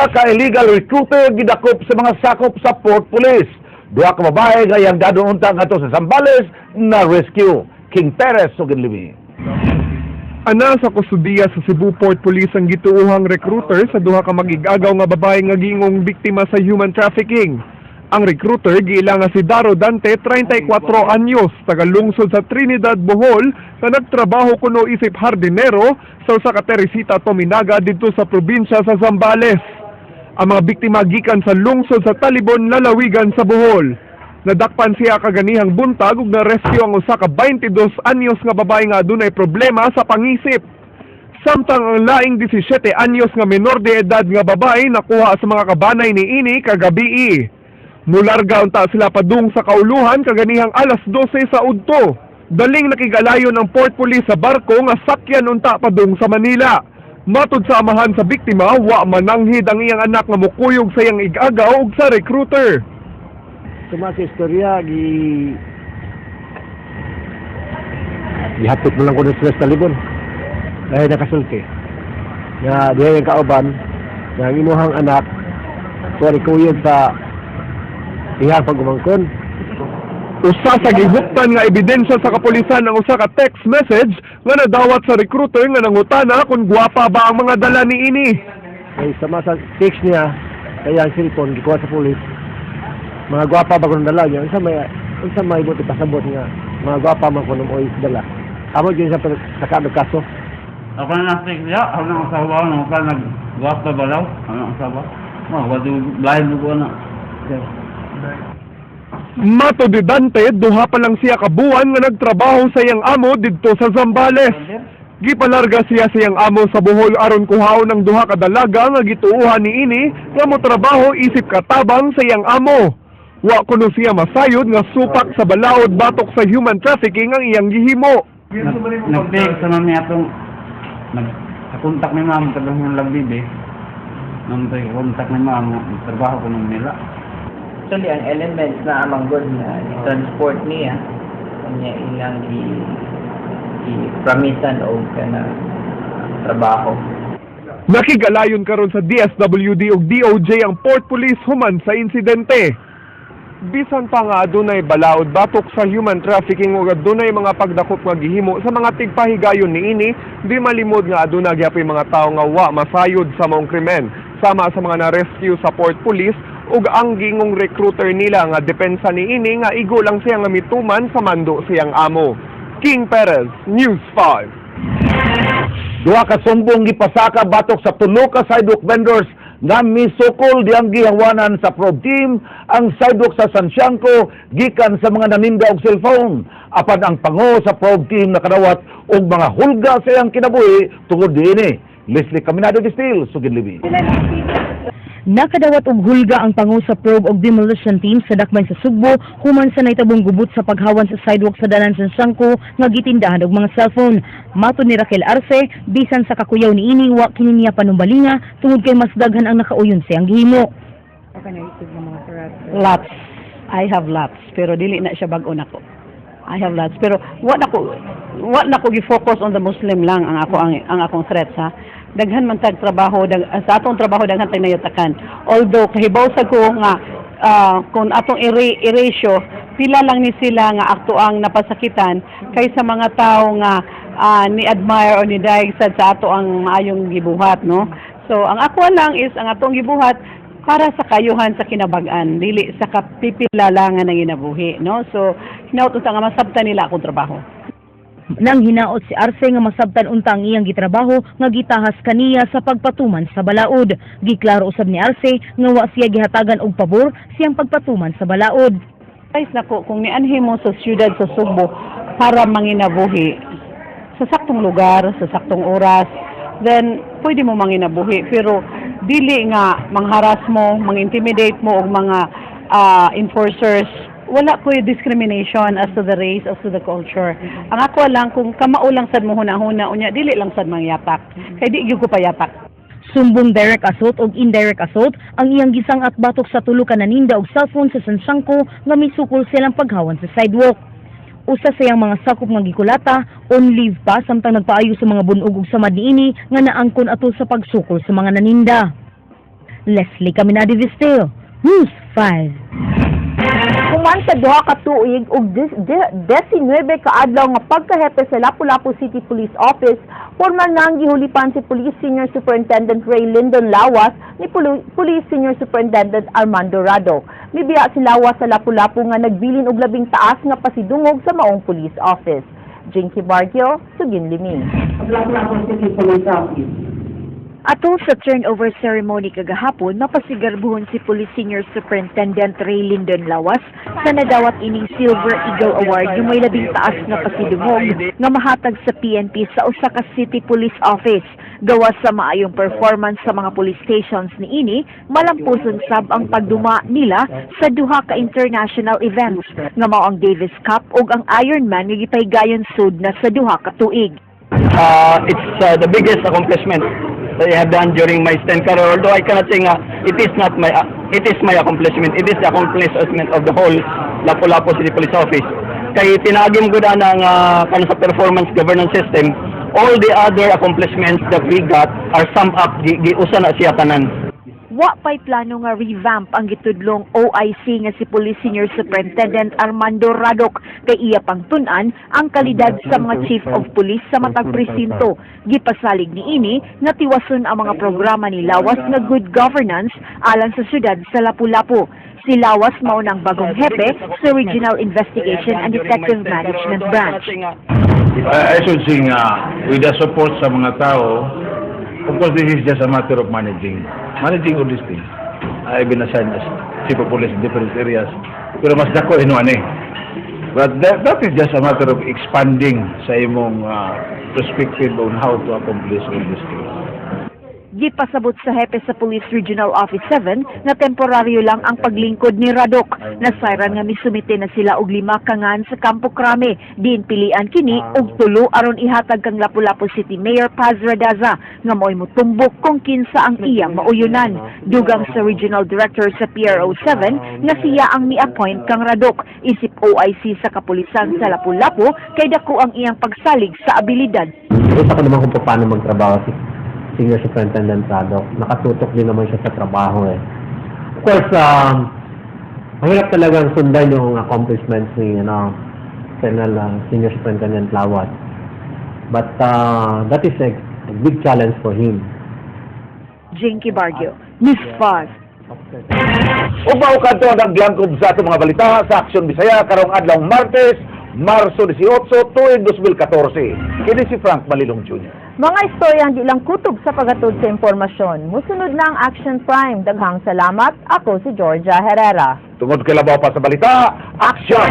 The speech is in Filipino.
Usa ka illegal recruiter gidakop sa mga sakop sa Port Police. Duha ka babae gayang dadon unta ngadto sa Zambales na rescue. King Perez ug Ginlibi. Ana sa kustudiya sa Cebu Port Police ang gituuhang recruiter sa duha ka magigagaw nga babae nga gingong biktima sa human trafficking. Ang recruiter giila nga si Daro Dante, 34 anyos, tagalungsod sa Trinidad, Bohol, na nagtrabaho kuno isip hardinero sa usa ka Teresita Tominaga didto sa probinsya sa Zambales. Ang mga biktima gikan sa lungsod sa Talibon, lalawigan sa Bohol. Nadakpan siya kaganihang buntag ug na-rescue ang usa ka 22 anyos nga babae nga adunay problema sa pangisip. Samtang ang laing 17 anyos nga menor de edad nga babae nakuha sa mga kabanay ni ini kagabi. Mularga unta sila padung sa kauluhan kaganihang alas 12 sa udto. Daling nakigalayon ang Port Police sa barko nga sakyan unta padung sa Manila. Matud sa amahan sa biktima, wa mananghid ang iyang anak nga mukuyog sa iyang igagaw ug sa recruiter. Tuma sa istorya, gihapot mo lang ko sa Talibon. Dahil nakasulti. Nga diha yung kauban, nga ang imuhang anak, sorry kuyog sa iyang pagumangkon. Usa sa gihuptan nga ebidensya sa kapulisan ang usa ka text message nga nadawat sa recruiter nga nangutana kung gwapa ba ang mga dala ni ini. Ay sama sa text niya, kaya ang cellphone, gikuha sa pulis. Mga gwapa ba kung dala niya? Unsa may buti pasabot nga, mga gwapa man kung mo dala. Amo dyan sa sakado kaso. Ako na nasikya, ako na asawa, ako na nag-gwapa balaw, ako na asawa. Wado lahin mo ko na. Mato de Dante, duha pa lang siya kabuan nga nagtrabaho sa iyang amo didto sa Zambales. Gipalarga siya sa iyang amo sa Bohol aron kuhaon ng duha ka dalaga nga gituuhan ni ini nga motrabaho isip katabang sa iyang amo. Wa kuno siya masayod nga supak sa balaod batok sa human trafficking ang iyang gihimo. Nag-take sa mami atong nag-kontak ni mama kadang yung lagbibi. Nang kontak ni mama, trabaho ko nung nila. Actually, ang elements na amang good na transport niya, kanya ilang i-promisan o kana trabaho. Nakigalayon karon sa DSWD ug DOJ ang Port Police human sa insidente. Bisan pa nga adunay balaod batok sa human trafficking ug adunay mga pagdakop nga gihimo sa mga tigpahigayon niini, di malimod nga aduna gyapon mga tawo nga wa masayod sa maong krimen, sama sa mga na-rescue sa Port Police ug ang gingong recruiter nila nga depensa niini nga igo lang siya nga mituman sa mando siyang amo. King Perez, News 5. Duha ka sumbong gipasaka batok sa tulo ka sidewalk vendors nga misukol diyang gihangwanan sa probe team ang sidewalk sa Santiago gikan sa mga naninda og cellphone. Apan ang pango sa probe team nakadawat og mga hulga sa iyang kinabuhi tungod dinhi. Leslie Caminado Distil, Ginlibi. Nakadawat og hulga ang pangu sa probe og demolition team sa Dakbayn sa Sugbo human sa naitabong gubot sa paghawan sa sidewalk sa dalan sa Sangko nga gitindahan og mga cellphone. Matud ni Raquel Arce, bisan sa kakuyaw ni ini wa kini niya panumbalinga tungod kay mas daghan ang nakauyon siyang gihimo. Lots. I have lots, pero dili na siya bag-o nako. I have lots, pero wa nako gi-focus on the Muslim lang ang akong threats ha. Daghan man tag trabaho sa atong trabaho daghan tag nayatakan. Although kahibaw sa ko nga kung atong i-ratio pila lang ni sila nga akto ang napasakitan kaysa mga tao nga ni admire o ni daig sa ato ang maayong gibuhat, no. So ang ako lang is ang atong gibuhat para sa kayuhan sa kinabag-an, dili sa kapipilalangan ng inabuhi, no. So hinaut unta nga masabtan nila akong trabaho. Nang hinaot si Arce nga masabtan unta ang iyang gitrabaho nga gitahas kaniya sa pagpatuman sa balaod. Giklaro usab ni Arce nga wa siya gihatagan og pabor siyang pagpatuman sa balaod. Guys nako, kung nianhi mo sa siyudad sa Sugbo para manginabuhi sa saktong lugar, sa saktong oras, then pwede mo manginabuhi, pero dili nga mangharas mo, mang-intimidate mo og mga enforcers. Wala ko yung discrimination as to the race, as to the culture. Ang ako lang, kung kamao lang sad mo huna-huna, unya, dili lang sad mangyapak. Kaya di ko payapak. Sumbong direct assault o indirect assault ang iyang gisangat batok sa tulo ka naninda og cellphone sa Santiago nga misukol silang paghawan sa sidewalk. Usa sa iyang mga sakop nga gikulata, on leave pa samtang nagpaayo sa mga bunog ug samad niini nga naangkon ato sa pagsukol sa mga naninda. Leslie Caminado Visteo, News 5. Human sa duha ka tuig ug 19 ka adlaw nga pagkahepe sa Lapu-Lapu City Police Office, formal nang gihulipan si Police Senior Superintendent Ray Lyndon Lawas ni Police Senior Superintendent Armando Rado. Mibiya si Lawas sa Lapu-Lapu nga nagbilin og labing taas nga pasidungog sa maong police office. Jinky Bargio, Sugin Limi. Atol sa turnover ceremony kagahapon, mapasigarbuhon si Police Senior Superintendent Ray Lyndon Lawas sa nadawat ining Silver Eagle Award yung may labing taas na pasidungog nga mahatag sa PNP sa usa ka City Police Office. Gawas sa maayong performance sa mga police stations ni ini, malampuson sab ang pagduma nila sa duha ka international events nga mao ang Davis Cup ug ang Ironman nga gipaygayon sud na sa duha ka tuig. It's the biggest accomplishment that I have done during my stint career. Although I cannot say it is my accomplishment. It is the accomplishment of the whole Lapu-Lapu City Police Office. Kay tinagim ko na ng sa performance governance system, all the other accomplishments that we got are summed up, giusa na siya tanan. Wa pa'y plano nga revamp ang gitudlong OIC nga si Police Senior Superintendent Armando Radok kay iya pang tun-an ang kalidad sa mga Chief of Police sa matag presinto. Gipasalig ni ini nga tiwason ang mga programa ni Lawas nga good governance alang sa syudad sa Lapu-Lapu. Si Lawas mao nang bagong hepe sa Regional Investigation and Detective Management Branch. I should say with the support sa mga tao, of course this is just a matter of managing all these things. I've been assigned as Chief of Police in different areas. Pero mas dako But that is just a matter of expanding sa imong perspective on how to accomplish all these things. Gipasabot sa hepe sa Police Regional Office 7 na temporaryo lang ang paglingkod ni Radok. Nasayran nga misumite na sila og 5 kangan sa Campo Crame. Diin pilian kini og 3 aron ihatag kang Lapu-Lapu City Mayor Paz Radaza nga mo'y mutumbok kung kinsa ang iyang mauyunan. Dugang sa Regional Director sa PRO 7 nga siya ang mi-appoint kang Radok. Isip OIC sa kapulisan sa Lapu-Lapu kay dako ang iyang pagsalig sa abilidad. Gusto ko naman kung paano magtrabaho si Senior Superintendent Rado. Nakatutok din naman siya sa trabaho eh. Of course, mahirap talagang sundan yung accomplishments ni Senior Superintendent Lawas. But that is a big challenge for him. Jinky Bargio, News 5. Ubaw kanto ang naglangkob sa atong mga balita sa Aksyon Bisaya karong adlaw Martes, Marso 18, tuig 2014. Kini si Frank Malilong Jr. Mga istorya ang di lang kutob sa pagatod sa impormasyon. Musunod na ang Action Prime. Daghang salamat. Ako si Georgia Herrera. Tungod kay labaw pa sa balita, Aksyon!